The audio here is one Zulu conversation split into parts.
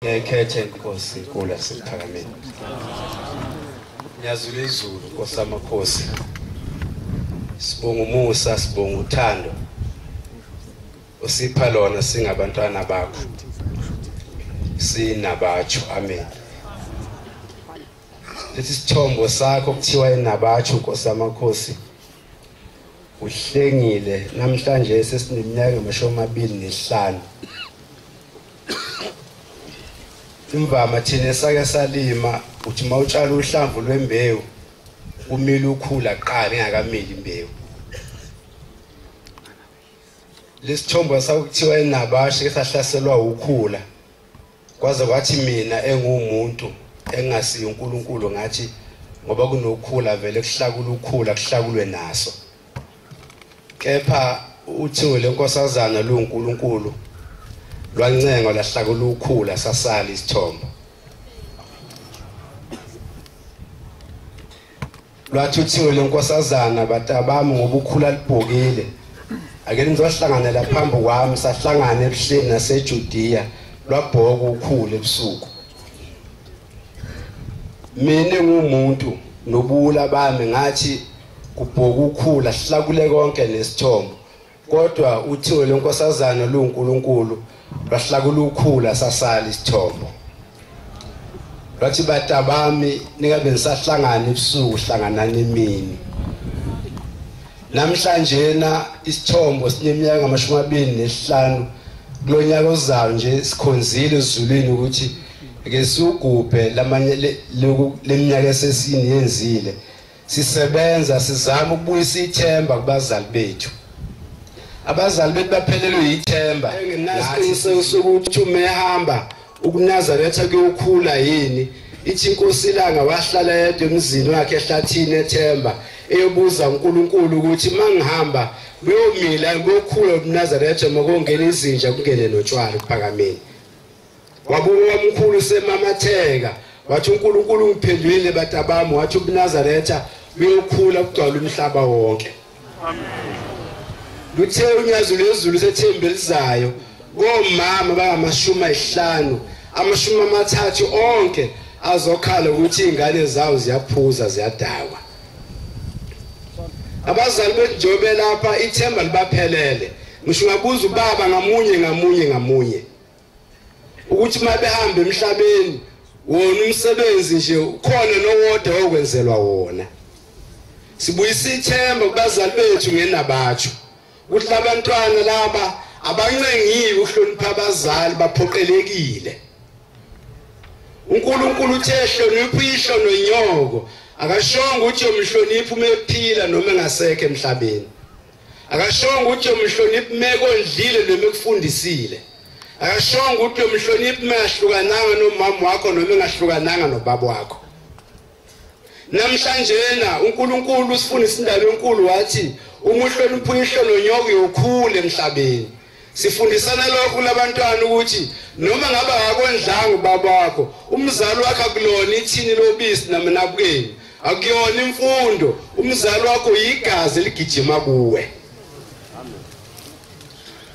Ngiyayikhetha inkosi kula siphakameni. Ngiyazula izulu Nkosi amakhosi. Sibonga umusa, sibonga uthando. Usipha lona singabantwana bakho. Sinabatsho, amen. Lesi sithombo sakho kuthiwa enabatsho Nkosi amakhosi. Uhlengile namhlanje sesineminyaka 25. Imvama thina sake salima uthi mawutshala uhlamvu lwembewu kumile ukhula qala engakamili imbewu. Lesithombo sakuthiwa enabashi esahlaselwa ukhula kwaze kwathi mina engumuntu engasiyo uNkulunkulu ngathi ngoba kunokhula vele kuhlakula ukhula kuhlakulwe naso. Kepha uthiwe lenkosazana loNkulunkulu lwancenga lahlakula ukhula sasala isithombo. Lwathi uthiwe lenkosazana batabami ngoba ukhula libhokile ake nizohlanganela phambi kwami sahlangana ebuhleni naseJudiya lwabhoka ukhula ebusuku. Mina ngumuntu nobula bami ngathi kubhoka ukhula sihlakule konke nesithombo kodwa uthiwe lenkosazana loNkulunkulu bahlakula ukhula sasala isithombo. Bathi batabami ningabe nisahlangana ebusuku hlanganani emini. Namhlanje na isithombo sineminyaka 25 kulonyaka ozayo nje sikhonzile ezulwini ukuthi ake sugubhe lamanye leminyaka esesini yenzile. Sisebenza sizama ukubuyisa ithemba kubazali bethu. Abazali bethu baphelelwe yithemba engenasiqiniseko sokuthi umehamba ukuNazaretha kuyokhula yini. Ithi inkosi ilanga wahlala yedwa emzini wakhe ehlathini ethemba eyobuza uNkulunkulu ukuthi mangihamba kuyomila ngokhula uNazaretha makongena izinja kungene notshwala kuphakameni. Wabuka umkhulu semamatheka wathi uNkulunkulu ngiphendulile batabami wathi uNazaretha kuyokhula kugcwala umhlaba wonke. Amen. Luthe unyazulu ezulu sethembe lizayo ngomama bangamashumi 50 30 onke azokhala ukuthi ingane zawo ziyaphuza ziyadakwa. Abazali bethu lapha ithemba libaphelele. Ngisho ngabuza ubaba ngamunye ukuthi mabehambe emhlabeni wona umsebenzi nje ukhona nowodwa okwenzelwa wona. Sibuyisa ithemba kubazali bethu ngenabatsho ukuthi labantwana laba abancengiwe uhlonipha abazali baphoqelekile. uNkulunkulu uthe hlonipha isho nonyoko akashonga ukuthi umhlonipha umephila noma engasekho emhlabeni. Akashonga ukuthi umhlonipha mekondlile noma ekufundisile. Akashonga ukuthi umhlonipha mehlukananga nomama wakho noma engahlukananga nobaba wakho. Namhlanje na uNkulunkulu usifundisa indaba enkulu wathi umuhlonipha isho nonyoko yokhula emhlabeni. Sifundisana lokho labantwana ukuthi noma ngabe akondlanga ubaba wakho umzali wakhe akulona ithini lobisi namanabukeni akuyona imfundo umzali wakho yigazi ligijima kuwe.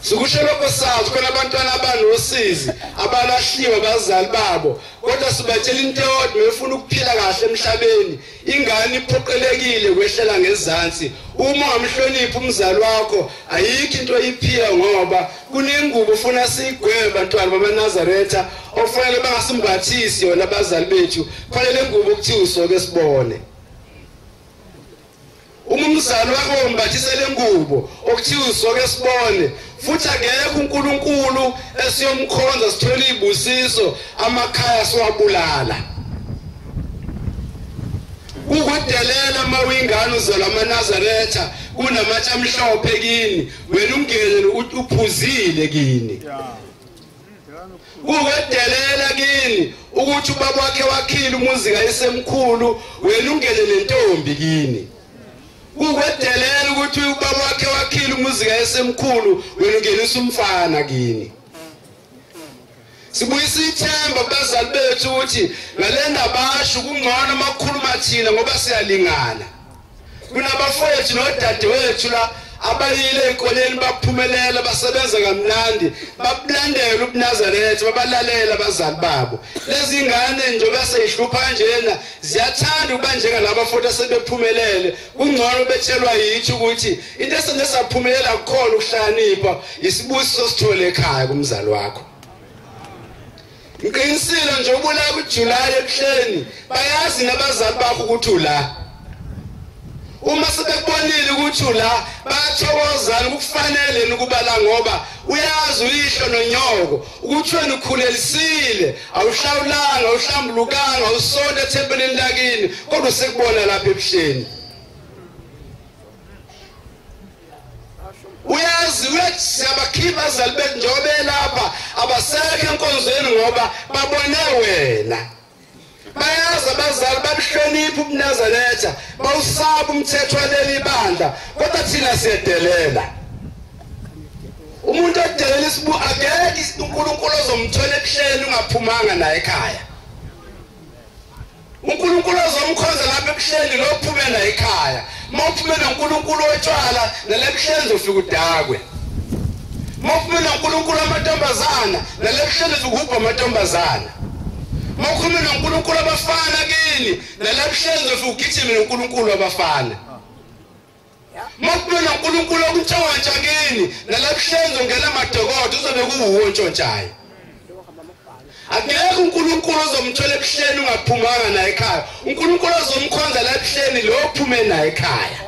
Sikusho lokho sazi khona abantwana abanosizi abalahliwe abazali babo kodwa sibatshela into eyodwa befuna ukuphila kahle emhlabeni ingane iphoqelekile kwehlela ngezansi. Uma ungamhlonipha umzali wakho ayikho into oyiphila ngoba kunengubo ufuna sigwebe abantwana bamaNazaretha ofanele bangasimbathisi yona abazali bethu kufanele ngubo ukuthi usoke sibone. Uma umzali wakho umbathisele ngubo okuthi usoke sibone futhi akekho uNkulunkulu esiyomkhonza sithole ibusiso amakhaya siwabulala. Ukudelela mawingane uzala amaNazaretha kunamatshe amhlophe kini wena ungene ukuthi uphuzile kini. Ukudelela kini ukuthi ubaba wakhe wakhile umuzi kayisemkhulu wena ungene nentombi kini. Ukwedelela ukuthi ubaba wakhe wakhile umuzi kayisemkhulu wena ungenisa umfana kini. Sibuyisa ithemba kubazali bethu ukuthi ngalenda basho kungcono makhuluma thina ngoba siyalingana. Kunabafowethu nodadewethu la abayile enkoleni baphumelela basebenza kamnandi babulandela ubuNazaretha babalalela abazali babo lezi ingane nje bese ihlupha kanjena ziyathanda ukuba njengalabo futhi asebephumelele kungcono betshelwa yithi ukuthi into esenesaphumelela kukhona ukuhlanipha isibusiso sithole ekhaya kumzali wakho ngiqinisile nje ubula kuJuly ebuhleni bayazi nabazali bakho ukuthi ula uma sebekubonile ukuthi ula bayathokozana ukufanele ukubala ngoba uyazi uyihlo nonyoko ukuthi wena ukhulelisile awuhlawulanga awuhlambulukanga awusonto ethempelini lakini kodwa usekubona lapha ebuhleni uyazi siyabakhipha abazali bethu njengoba lapha abasekho enkonzweni ngoba babone wena bayazi abazali babuhlonipha ubuNazaretha bawusaba umthetho waleli bandla kodwa thina siyedelela umuntu odelela isibu akekho uNkulunkulu ozomthola ebuhleni ungaphumanga naye ekhaya uNkulunkulu ozomkhonza lapha ebuhleni lophume naye ekhaya mawuphume noNkulunkulu wetshwala nalebuhleni uzofika udakwe mawuphume noNkulunkulu amantombazana nalebuhleni uzokupha amantombazana mawukhulume noNkulunkulu abafana kini nalabuhleni uzofika ugijime noNkulunkulu abafana mawukhulume noNkulunkulu okuntshontsha kini nalabuhleni ungena amadokodo uzobe kuwuwo ntshontshayo akekho uNkulunkulu ozomthola ebuhleni ungaphumanga naye ekhaya uNkulunkulu ozomkhonza la ebuhleni lo ophume naye ekhaya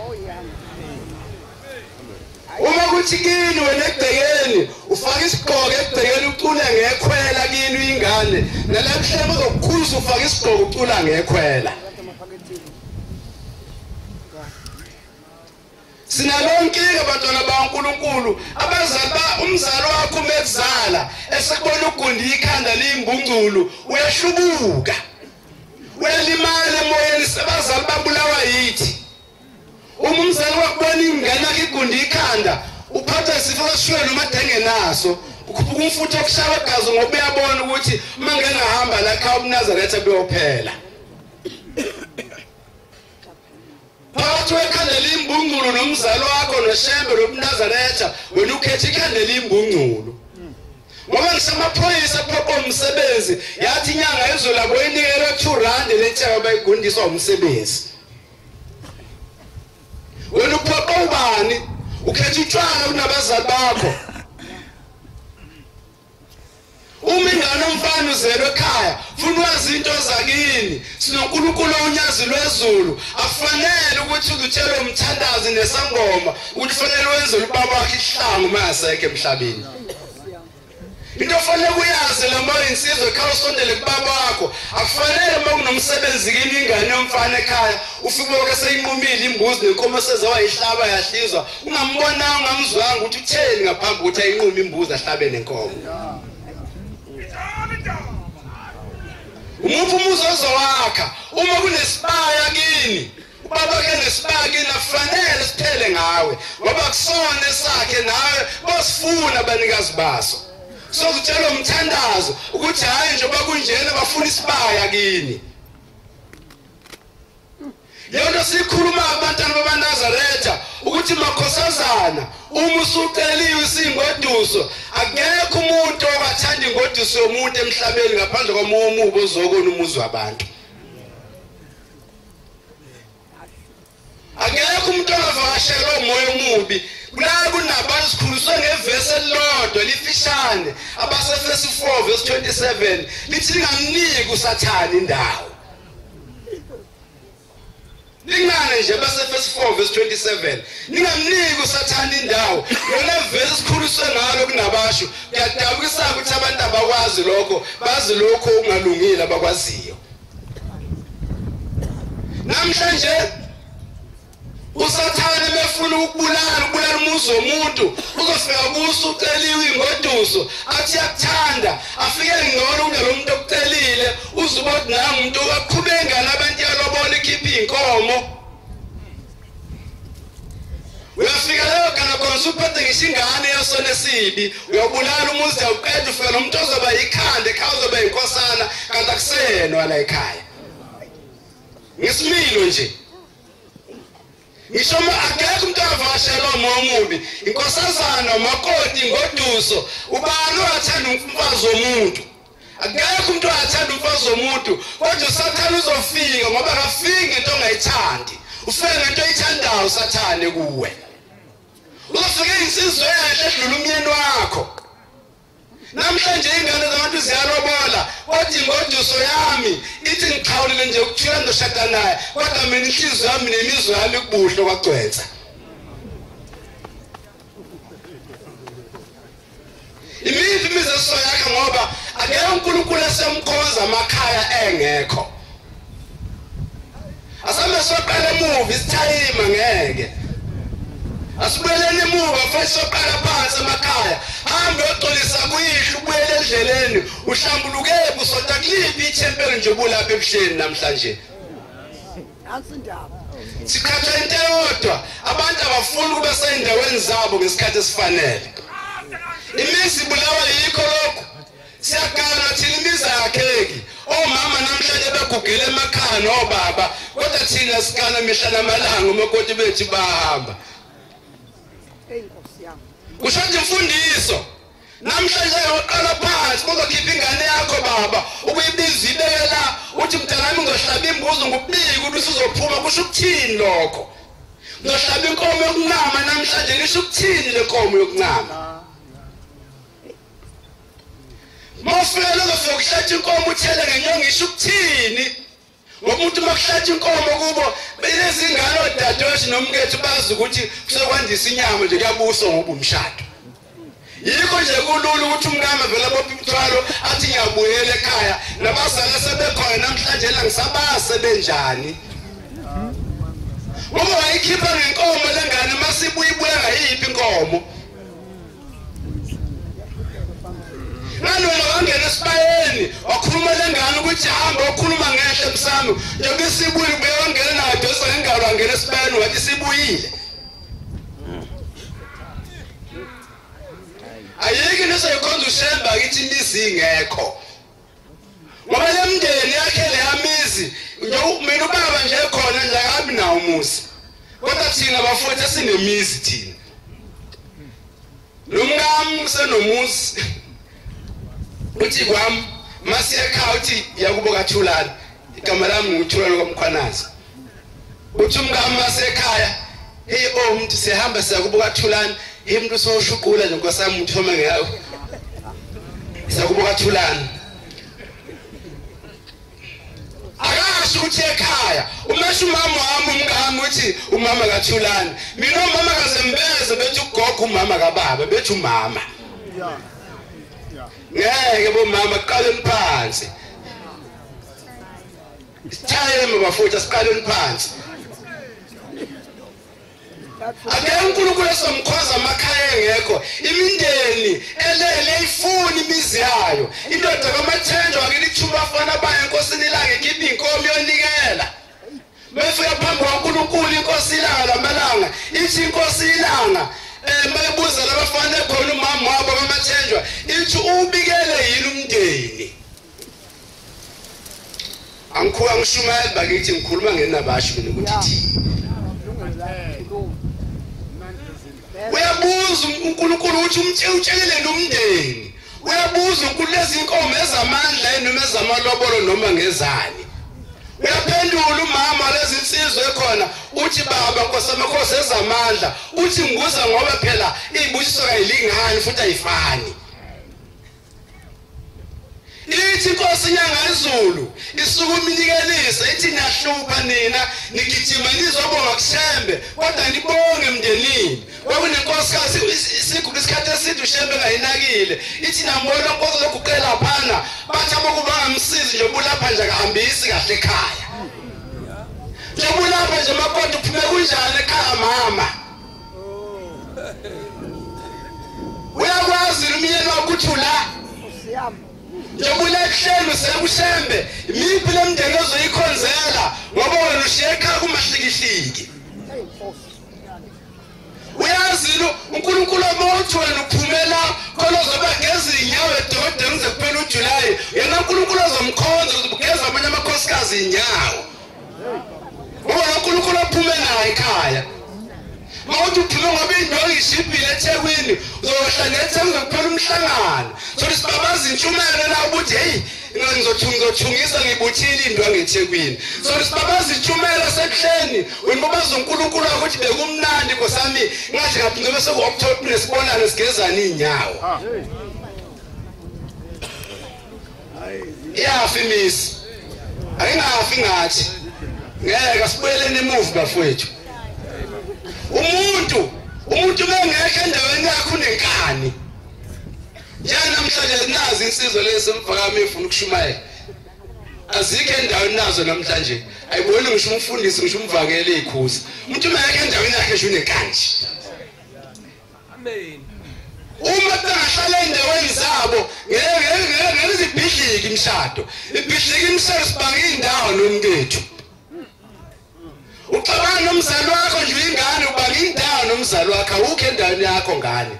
uma kuthi kini wena egcekeni ufaka isigqoko egcekeni ucule ngekhwela kini ingane nalabuhleni uzokukhulisa ufaka isigqoko ucula ngekhwela sinalonke abantwana baNkulunkulu abazali umzali wakho umekuzala esekubona ugunda ikhanda liyimbungculu uyahlubuka uyalimala emoyeni abazali babulawa yithi uma umzali wakubona ingane yakhe igunda ikhanda uphatha isifo sishwe noma dengenaso ukhuphuka umfutho okushaya igazi ngoba uyabona ukuthi uma ngengahamba la ekhaya ubuNazaretha kuyophela phakathi wekhandela imbungculo nomzali wakho noshembe lobuNazaretha wena ukhetha ikhandela imbungculo ngoba ngisamaphoyisa phoko umsebenzi yathi inyanga izolo boyinikela 2 rand letheka bayigundiswa umsebenzi wena uphoqa ubani ukhetha utshwala kunabazali bakho uma ingane umfana uzelwe ekhaya funa wazi into zakini sinoNkulunkulu onyazi lwezulu afanele ukuthi uzutshele umthandazi nesangoma ukuthi fanele wenze ubaba wakhe ihlangu mayasekho emhlabeni into fanele uyazi lama insizwe ekhaya usondele kubaba wakho akufanele uma kunomsebenzi kini ingane yomfana ekhaya ufike bonke seyinqumile imbuzi nenkomo sezawayihlaba yahlizwa ungambonanga ungamzwanga ukuthi utheni ngaphambi ukuthi ayinqume imbuzi ahlabe nenkomo umuphi umuzozo wakha uma kunesibaya kini ubaba ke nesibaya kini afanele siphele ngawe ngoba kusona sakhe nawe bosifuna abanikazi baso sokutshela umthandazo ukuthi hayi njengoba kunjena bafuna isibaya kini yonke sikhuluma abantwana baNazaretha ukuthi makhosazana uma usuceliwe isingoduso akekho umuntu owathanda ingoduso yomuntu emhlabeni ngaphandle komubo ozokona umuzi wabantu akekho umuntu ongavakashela umoya omubi la kunabantu sikhuliswe ngevesi elilodwa lifishane abasefesi 4 verse 27 lithi lingamniki uSathane indawo Ningane nje basefesi 4 verse 27 ningamniki uSathane indawo yona vesi sikhuliswe ngalo kunabasho kuyadabukisa ukuthi abantu abakwazi lokho bazi lokho ungalungile abakwaziyo namhlanje uSathane befuna ukubulala umuzi womuntu uzofika kuso uceliwe ingoduso athi yakuthanda afike ngcono kunalomuntu okucelile uzubothi nami umuntu oqhubeka nabantu yalobona ikhipha inkomo uyafika leyo kana konsuphethe ngisingane yasona esibi uyobulala umuzi awuqeda ufika nomuntu ozoba ikhanda ekhaya ozoba inkosana kanti akusena wala ekhaya ngesimilo nje ngisho akekho umuntu avakashela omubi inkosazana makoti ngoduso ubani oyathanda umfazi womuntu akekho umuntu oyathanda umfazi womuntu kodwa usathana uzofika ngoba akafiki into ongayithandi ufike ngento oyithandayo usathane kuwe uzofika insizwe yahle edlula umyeni wakho namhlanje ingane zabantu ziyalobola kodwa ingoduso yami ithi ngiqhawulile nje ukuthula ndoshada naye kodwa mina inhliziyo yami nemizwa yami kubuhle kwagcwenza imithi imizeso yakhe ngoba akekho uNkulunkulu esemkhonza amakhaya engekho asame soqala emuva isithayima ngeke asibeleni emuva futhi soqala phansi emakhaya hambe uxolisa kuyihlo ubuyele endleleni uhlambuluke busonta kuliphi ithempeli nje bulapha ebuhleni namhlanje sikhatha into eyodwa abantu abafuni kube seyindaweni zabo ngesikhathi esifanele imizi bulawa yikho lokho siyakala thina imizi yakheki omama namhlanje begugile emakhaya nobaba kodwa thina sikala mihla namalanga umakoti bethu bahamba kusho nje imfundiso namhlanje uqala phansi uzokhipha ingane yakho baba ukuyibiza ibekela uthi mntanami ngohlaba imbuzo ngubiki ukuthi uzophuma kusho ukuthini lokho ngohlaba inkomo yokunqama namhlanje ngisho ukuthini lenkomo yokunqama mawufela uzofika ukuhlatha inkomo uthele ngenyongo ngisho ukuthini ngoba umuntu makuhlatha inkomo kubo belezi ingane odadewethu nomkethu bazi ukuthi kusekwandisa inyama nje kuyabuso ngoba umshado yikho nje kulula ukuthi umngama vela bophithwalo athi ngiyabuyela ekhaya nabazali sebekhona namhlanje la ngisabase benjani ngoba wayikhipha ngenkomo lengane masibuyibuya ngayiphi inkomo nalona wangena esibayeni wakhuluma lengane ukuthi hamba wakhuluma ngehle msami njengoba isibuyi beyongena nayo dosa ngengalo wangena esibayeni wathi sibuyile ayike neseyikhonza ushemba akithi imizi ingekho ngoba lemndeni yakhe leyamizi mina ubaba nje ekhona nje akabi nawo umuzi kodwa thina bafowethu sinemizi thina lo mngam senomuzi uthi kwami masiyekhaya uthi yakubo kaThulani igama lami nguThulani kwaMkhwanazi uthi umngam masiyekhaya hey umuntu sihamba siyakubo kaThulani umuntu soshuqula nje nkosami uthoma ngayo siyakubo kaThulani akasho ukuthi ekhaya umesha umama wami umngami uthi umama kaThulani mina umama kazembeze bethi ugogo umama kababa bethi umama ngeke bomama siqaleni phansi isithayeme bafutha siqaleni phansi ake uNkulunkulu esomkhoza amakhaya engekho imindeni elele ifuni imizi yayo indoda kaMathenjwa akilithuba afana baye enkosini ilanga ikhipha inkomo yonikela befika phambi kwaNkulunkulu inkosi ilanga lamalanga ithi inkosi ilanga mayibuza labafana khona umama wabo kaMathenjwa ithi ubikele yini umndeni angikhuwa ngishumayela bakithi ngikhuluma ngenabasho mina ukuthi uyabuza uNkulunkulu uthi utshelele umndeni uyabuza uNkulunkulu lezi inkomo ezamandla noma ezamalobolo noma ngezani uyaphendula umama lezi insizwe ekhona uthi baba Nkosi amakhosi ezamandla uthi nguza ngoba phela izibusiso kayilingani futhi ayifani ithi inkosi inyanga izulu isuku iminikelisa ithi niyahlupa nina nigijima nizobonga kushembe kodwa nibonge emndenini kwakunenkosikazi isiguli isikhathi eside ushembe ngayinakile ithi nambona inkosi lokuqela phana bathi abokubanga msizi nje bulapha nje akahambisi kahle ekhaya nje bulapha nje makoti uphume kunjani ekhaya mama uyakwazi umyeni wakho uthi la njengoba ehlelo sekushembe imiphi lemndeni ozoyikhonzela ngoba wena ushiye ekhaya kumahlikihliki uyazi uNkulunkulu amothi wena uphumela khona uzobageza inyawo edodeni uze kuphela uJulayi yena uNkulunkulu azomkhonza uzobugeza abanye amakhosikazi inyawo ngoba uNkulunkulu aphume naye ekhaya mawuthi uphuma ngoba indonga ishibhile eThekwini uzohlala eThekwini uzokuthola umhlangano so sibabaza intshumayelo la ukuthi hey ngizothungisa ngibuthile indonga eThekwini so sibabaza intshumayelo sekuhleni wena babaza uNkulunkulu wakho ukuthi bekumnandi nkosami ngathi ngathi ngoba sekuOctober nesibonana sigezana inyawo yafi miss ayingafi ngathi ngeke sibuyeleni emuva bafowethu umuntu bengekho endaweni yakho unenkani njalo namhlanje nazi insizwa lesemfakame efuna ukushumayela azikho endaweni nazo namhlanje ayiboni ngisho umfundisi ngisho umvakele ikhuza umuntu bengekho endaweni yakhe nje unenkani amen uma bengahlala endaweni zabo ngeke izibhidliki imshado ibhidliki imshado sibanga indawo nomkethu ucabanga nomzali wakho nje ingane ubanga indawo nomzali wakho awukho endaweni yakho ngane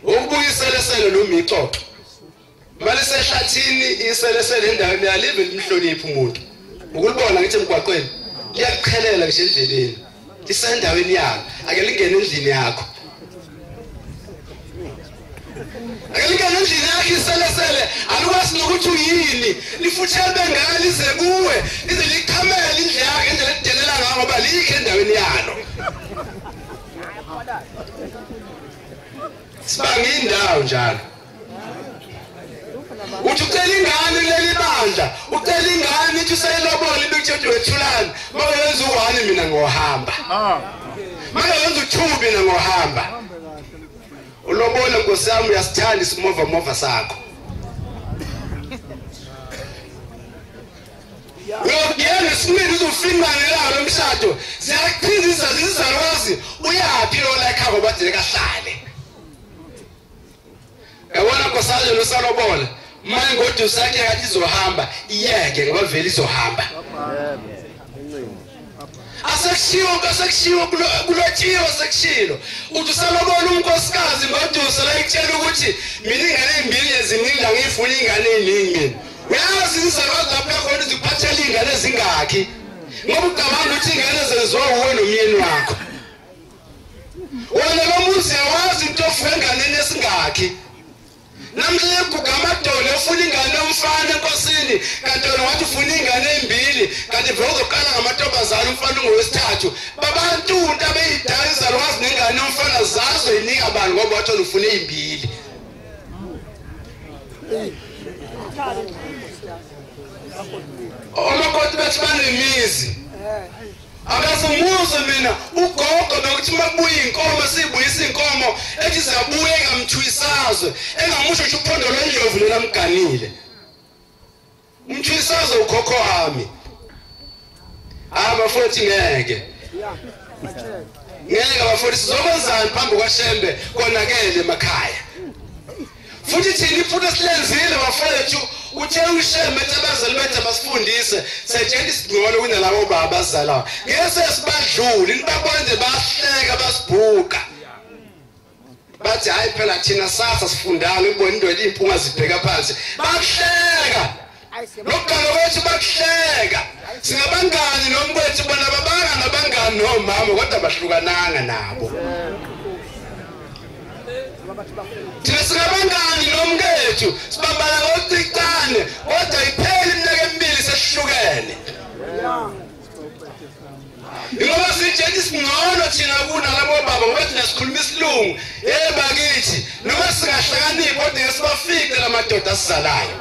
ukubuyisele nomixoxo mali sehlathini iselesele endaweni yalive limhlonipha umuntu ukulibona ngithi emgwaqweni liyakuqhelela ngisho endleleni lisendaweni yakho ake lingene endlini yakho akelingene endlini yakho iselesele alukwazi nokuthi uyini lifuthele bengaka lize kuwe lize liqhamela indle yakho endlela edidelela ngayo ngoba likho endaweni yalo sibanga indawo njalo uthi ucela ingane kuleli bandla ucela ingane ithi useyilobola ibikuthi wethulani mayenza u1 mina ngohamba mayenza u2 mina ngohamba ulobola nkosi yami uyasithanda isimova sakho uyogena isimini uzofingane lawo umshado ziyakuphindisa zizalwazi uyaphila la ekhaya ngoba dile kahlale yabona nkosaje losalobola manje ngodi usakhe kathi izohamba iyeke ngoba vele izohamba asekushiwo kulotshiwo sekushilo uthi usalobona unkosikazi ngoduso la ikutshela ukuthi mina ingane ezimbili eziningi ngifuna ingane eziningi mina uyazi izalwazi lapha khona iziphathela ingane ezingaki ngoba ucabanga ukuthi ingane zenziwa uwe nomyeni wakho wena lomuzi yawazi into ofuka enganeni esingaki namhle kugamadolo ufuna ingane yomfana enkosini kanti wena wathi ufuna ingane ezimbili kanti vele uzoqala ngamatobazana umfana ngowesithathu babantu abeyidala izalwazi nengane yomfana zazo yinika abantu ngoba wathi ufuna ezimbili omakoti bathi banemizi akasimuze mina ugogo nokuthi makubuya inkomo sibuyisa inkomo ethi siyabuya engamthwisazwe engamusho nje uphondo lwendlovu lona mganile umthwisazwe ukhokho wami abafuthi ngeke abafuthi sizokwenzani phambi kwaShembe konakele emakhaya futhi thina iphutha silenzile bafethu uthe uShembe abazali bethu basifundise setshela isingcono kunalabo baba abazalayo ngese sibadlula inibabonze bahleka basibhuka bathi hayi phela thina sasa sifundana ubona indwele impunga zibheka phansi bahleka lokugalo wethu bahleka singabangani nomkwethu bona babanga nabangani nomama kodwa bahlukananga nabo thina singabangani nomkethu sibambana ngoCicane kodwa iphela iminyaka emibili sesihlukene ngoba sitshela isingcono thina kunalabo baba ngoba thina sikhuluma isilungu bakithi noma singahlakaniphi kodwa sibafike lamadoda asizalayo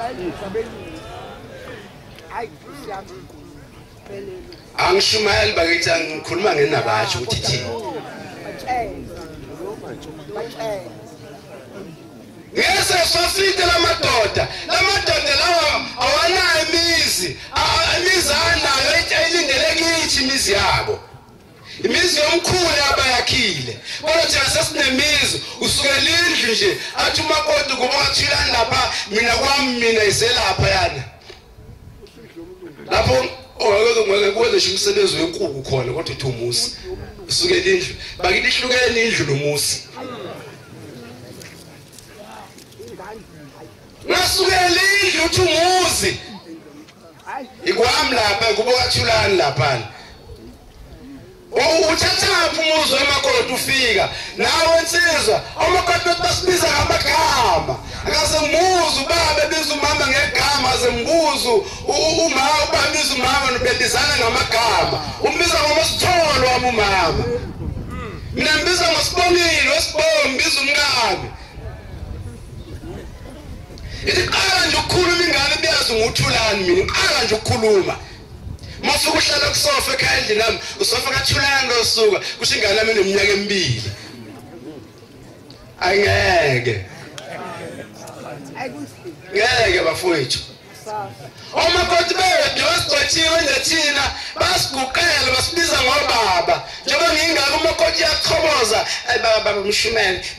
angishumayeli bakithi angikhuluma ngenabatsho ukuthi thina ngese sofike lamadoda lawa awanayo imizi anayo ayilindele kithi imizi yabo imizi yomkhulu abayakhile kodwa thina sesinemizi usukela indlu nje athi umakoti kuba wathilani lapha mina iselapha yana lapho ngeke kwenze umsebenzi wenkukhu khona kodwa uthi umusi usukela indlu bakithi ihlukene indlu nomusi nasukela indlu uthi umuzi ikwami lapha kuba wathulani lapha uthatha umuzo emakoti ufika nawe insizwa amakoti basibiza ngamagama akaze mbuzo ubaba ebiza umama ngegama aze mbuzo uma ubabiza umama nobedizana ngamagama umbiza ngomasitholo wami umama mina mbiza ngosibongile wesibombiza umkabi iqala nje ukukhuluma ingane biyazi nguthulani mina iqala nje ukukhuluma masuku uhlala kusofa ekhaya endlini nami usofa kathulani losuka kusho ingane yami eneminyaka emibili angeke ngeke bafowethu omakoti bethu wasigcotshiwe nethina basiguqela basibiza ngobaba njengoba ngingaka umakoti yakhoboza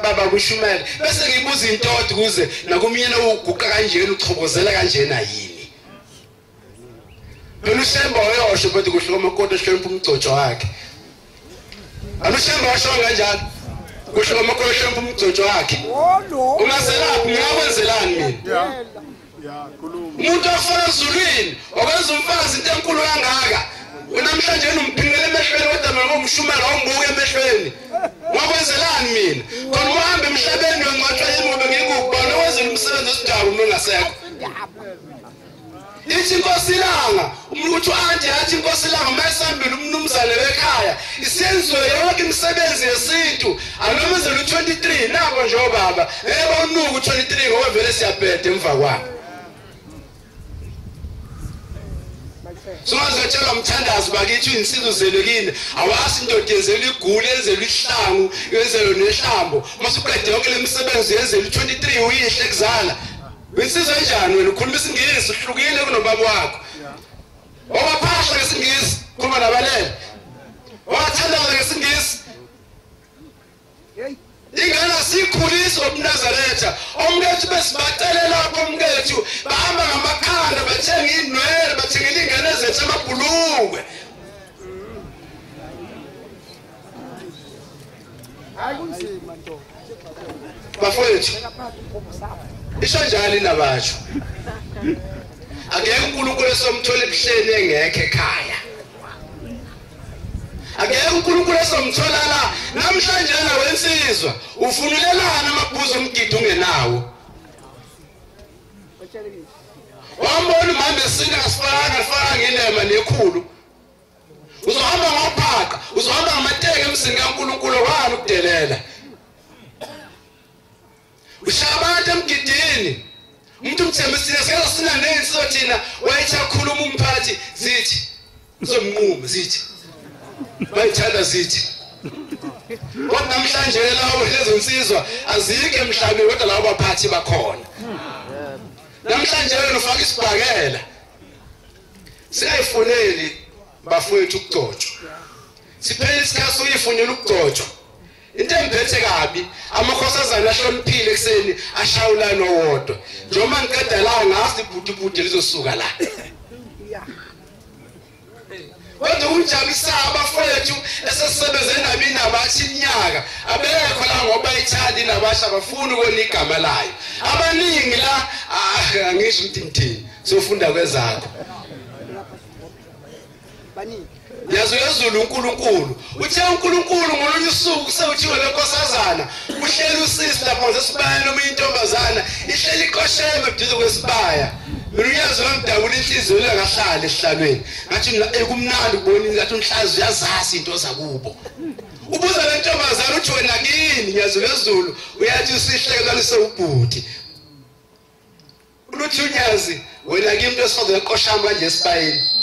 baba mshumele bese ngibuza intodo kuze nakumyena uguqa kanjena uchobozela kanjena yini Anushemba wayosho bathi kusho umakoti ehlempha umgcotsho wakhe Anushemba washo kanjani kusho umakoti ehlempha umgcotsho wakhe ungazelaphi ngiyakwenzelani mina umuntu ofana ezulwini okwenza umfazi into enkulu kangaka unamhlanje unomphingela emehlweni kodwa mina ngomshumela awungibuke emehlweni ngakwenzelani mina khona uhambe emhlabeni wengcotshwa yini ngoba ngikubona wenzela umsebenzi osidaba uma engasekho ithi inkosi ilanga umuntu anje athi inkosi ilanga mayisambile umnumzane wekhaya isenziwe yonke imisebenzi yesintu anomenzela u23 nabo nje obaba eba unuku u23 ngoba vele siyabhede emva kwakhe Sungazotshela umthandazo bakithi insizwe zelekile awasi indoda yenzela igule yenzela ihlangu yenzela nehlambo masuqede yonke lemisebenzi yenzela u23 uyihle kuzala insizwe kanjani wena ukhuluma isingisi uhlukile kunobaba wakho owaphahla ngesingisi khuluma nabalele wathandana ngesingisi ingane asikhulisa umNazaretha omkethu besibacele lapho omkethu bahamba ngamakhanda bathenga inwele bathengela ingane zethu amabhulukwe akunzima nto bafowethu isho njalo inabatsho akekho uNkulunkulu esomthola ebuhleni engekho ekhaya akekho uNkulunkulu esomthola la namhlanje nawensizwa ufunulelana amabhuzu omgido ungenawo wambona umama esina asifaka inema nekhulu uzohamba ngophaqa uzohamba ngamateke emsini kaNkulunkulu wani ukudelela ushabantu emgidini umuntu umthembisile sika sina nensizo thina wayethi akhuluma umphathi zithi uzomnquma zithi bayithanda zithi kodwa namhlanje lawo lezo nsizwa azike emhlabeni kodwa labo baphathi bakhona namhlanje wena ufaka isibhakela siyayifuneli bafowethu ukugcotshwa siphela isikhathi uyifunela ukugcotshwa into emphethe kabi amakhosazana ahloniphile ekseni ashawulana owodwa njengoba ngiqeda la ngasi ibhutibhuti lizosuka la kodwa unjabisa abafowethu esesebenze nabi nabathi inyaka abekho la ngoba ithandi nabasha bafuna ukona igama layo abaningi la angisho ukuthi ngithini sofunda kwezakho baningi yazulu uNkulunkulu uthe uNkulunkulu ngolunye usuku sewuthiwe lenkosazana uhleli usisi lapho ngesibaya noma intombazana ihleli iqosheme eduze kwesibaya mina uyazi ngidabula inhliziyo lengahlala esihlalweni ngathi ekumnandi kubona ngathi umhlazi uyazazi into zakubo ubuza le ntombazana uthi wena kini yazulu uyathi usihlekelwa sewubhuti uthi unyazi wena kimi into esifazwe eqoshama kanje esibayeni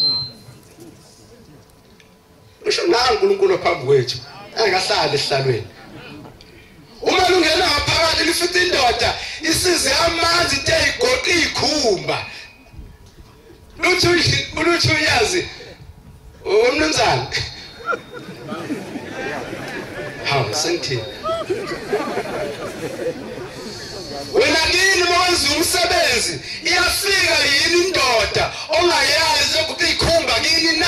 usho nangu uNkulunkulu phambi kwethu angahlala esihlalweni uma lungena ngaphakathi lifithi indoda isize amanzi ithe igoqa ikhumba luthi uyazi umnumzane hawu sengithini wena kini mwenza umsebenzi iyafika yini indoda ongayazi ukuthi ikhumba kini na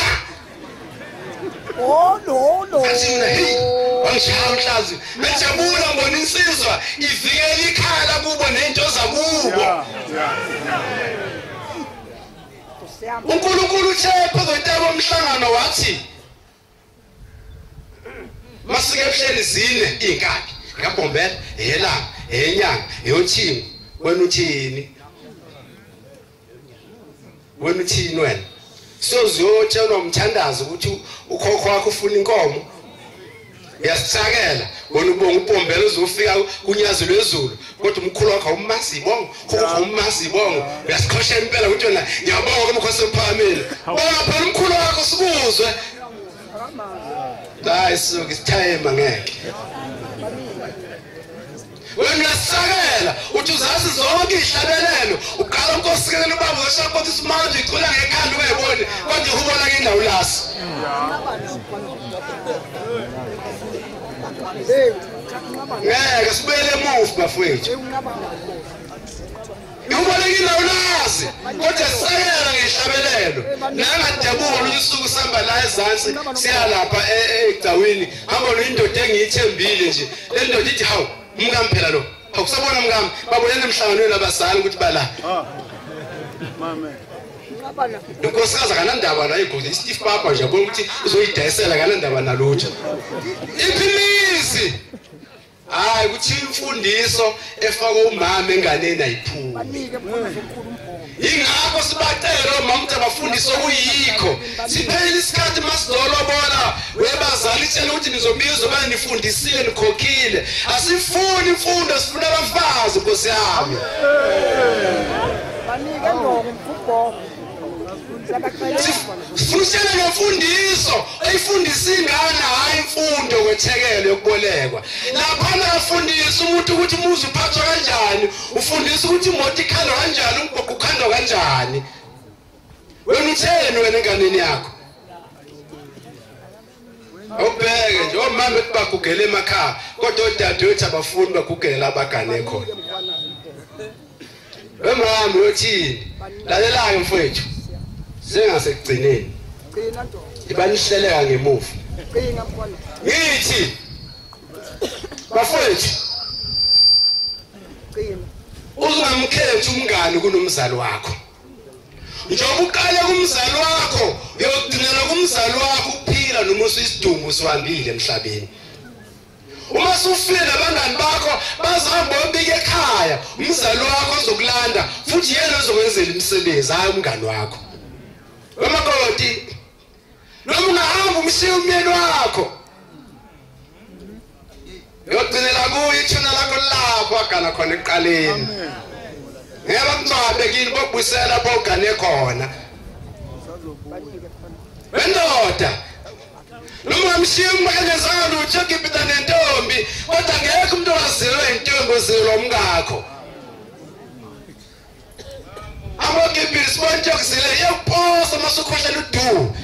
no asina hey wangishaya umhlazi bejabula ngona insizwa ivikela ikhala kubo nento zakubo uNkulunkulu uthe phezulu omhlangano wathi masike ebuhleni zine inkabi ngabhombela eyelanga eyenyanga eyothingo wena uthini wena so ziyotshelwa umthandazo ukuthi ukhokho wakho ufuna inkomo yasithakela wona ubonga ubhombela uzofika kunyazo lwezulu kodwa umkhulu wakho awumazi ibongo khokho umazi ibongo uyasikhoshela impela ukuthi wena ngiyabonga umkhosi emphameni bonga phela umkhulu wakho sikuzwe hayi suka isithayema ngeke wena uyasakela uthi uzazi zonke ihlabelelo uqala unkosikelelo ubaba uzoshaka ukuthi isimanje icula ngekhanda uyayibona kodwa ihubona ngendawo lasi ngeke sibele emuva bafowethu ihubalekile awulazi kodwa sisakela ngehlabelelo nangadabula usuku sihamba la ezansi siyalapha egcawini hamba noyindoda engiyithembile nje le ndoda ithi hawu umkami phela lo awusabona umkami babonene emhlanganweni abazali ukuthi bala inkosikazi akanandaba la igodi iSteve Papa nje yabona ukuthi uzoyidayisela akanandaba nalutho iphimizi hayi ukuthi imfundiso efaka umama enganeni ayiphumi ingakho sibacela omama ukuthi abafundise okuyikho siphele isikhathi masidolo bona webazali tshela ukuthi nizobizwa bani nifundisile nikhokhile asifuni imfundo sifuna abafazi Nkosi yami banike ngomkhubho sifundisele ngemfundiso eyifundisa ingane hayi imfundo kwethekelo yokubolekwa lapha nafundisa umuntu ukuthi umuzi uphathwa kanjani ufundisa ukuthi imoto ikhandwa kanjani umbhobho ukhandwa kanjani wena utheni wena enganeni yakho awubheke nje omama bethi bagugele emakhaya kodwa odadewethu abafuni bagugele abagane khona wemama uyothini lalela-ke mfowethu sengasekugcineni ibanihleleka ngemuva ngithi bafowethu uzungamkhethi umngane kunomzali wakho njengoba uqale kumzali wakho uyogcinela kumzali wakho ukuphila noma usisidumbu siwambile emhlabeni uma sufile nabangani bakho bazahamba ubike ekhaya umzali wakho uzokulanda futhi yena uzokwenzela imisebenzi hayi umngani wakho wemakoti noma ungahamba umshiye umyeni wakho uyogcinela kuye ithuna lakho lapho agana khona ekuqaleni ngeke mncwabe kini bobusela bogane khona wendoda noma ngamshiye umkanyezana lutho ngipita nentombi kodwa ngeke umuntu waziwe intombi ozilwa umngakho amogibili sibonke kuzile yokuphosa masukhohlela udu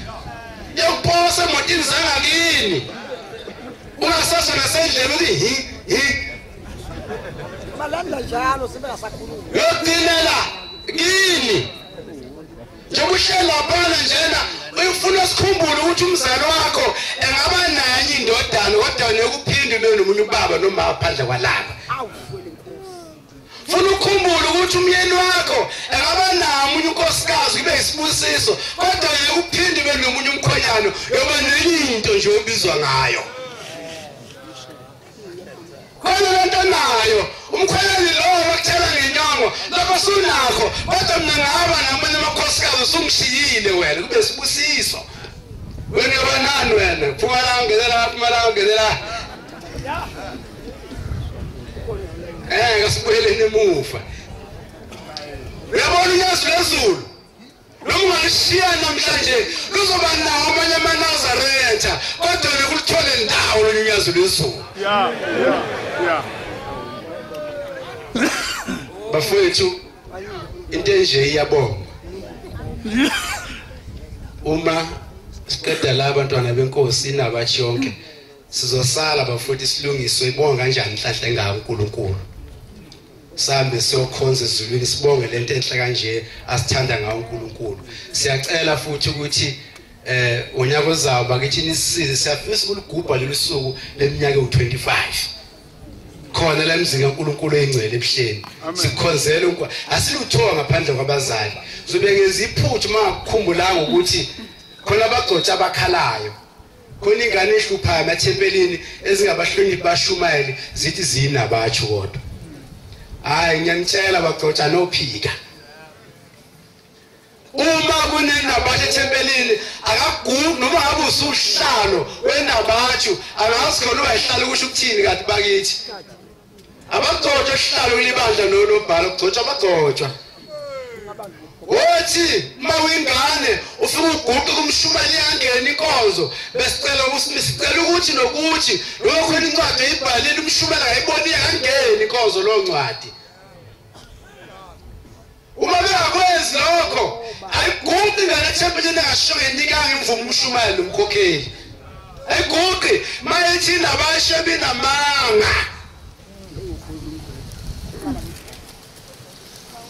yokuphosa emotini zangakini ungasaso nasendlela uthi hi malanda njalo sibe yasakhuluma yodinela kini njengoba ushela phana njena uyifuna sikhumbule ukuthi umzali wakho engaba naye indodana kodwa nekuphinde nomunye ubaba noma phandle kwalapha funa ukukhumbula ukuthi umyeni wakho engaba namunye unkosikazi kube isibusiso kodwa nekuphinde nomunye umkhonyano yoba nelinto nje obizwa ngayo kodwa lento nayo umkhonyane lo wakuthela ngenyongo lokho sunakho kodwa mina ngaba namanye amakhosikazi usungishiyile wena kube sibusiso wena yabanani wena phumala ngelela ngasibuyele nemuva uyabona uNyazo lezulu lokunganishiya namhlanje luzoba nawo amanye amaNazaretha kodwa nekulithole ndawo loNyazo lezulu bafowethu into enje iyabonga uma siqeda la abantwana benkosi inabathi yonke sizosala bafowethu silungiswe ibonga kanjani inhlahla engaka uNkulunkulu sambe siyokhonza ezulwini sibonge lento enhle kanje asithanda ngawo uNkulunkulu siyacela futhi ukuthi unyaka ozayo bakithi nisisize siyafisa ukulugubha leli suku leminyaka u25 khona la emzini kaNkulunkulu engcwele ebuhleni sikhonzele uNkulunkulu asiluthoka ngaphandle kwabazali zobengeza iphuthu makukhumbulanga ukuthi khona abagcotsha abakhalayo khona ingane ehluphayo emathempelini ezingabahloniphi bashumayeli zithi zinabatsho kodwa hayi ngiyanitshela bagcotsha nophika uma kunenabatsho ethempelini akagugu noma ngabe usuhlalo wenabatsho angazi khona uyahlala kusho ukuthini kanti bakithi abagcotshwa esihlalo kulibandla nolobhala kugcotshwa abagcotshwa Wothi mawingane ufika uguqe kumshumayeli yangena inkonzo besicela ukuthi nokuthi lokho incwadi ayibhalile umshumayeli ayiboni yangena inkonzo lo ncwadi uma bengakwenzi lokho ayiguqi ngale thempelini engasho ngenikanga imvumo umshumayeli umkhokheli ayiguqi mayethi nabashe binamanga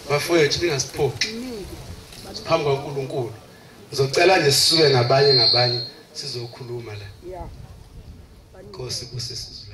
bafowethu ningasiphoqi phambi kwaNkulunkulu ngizocela nje sisuke ngabanye sizokhuluma la Nkosi kusisizwe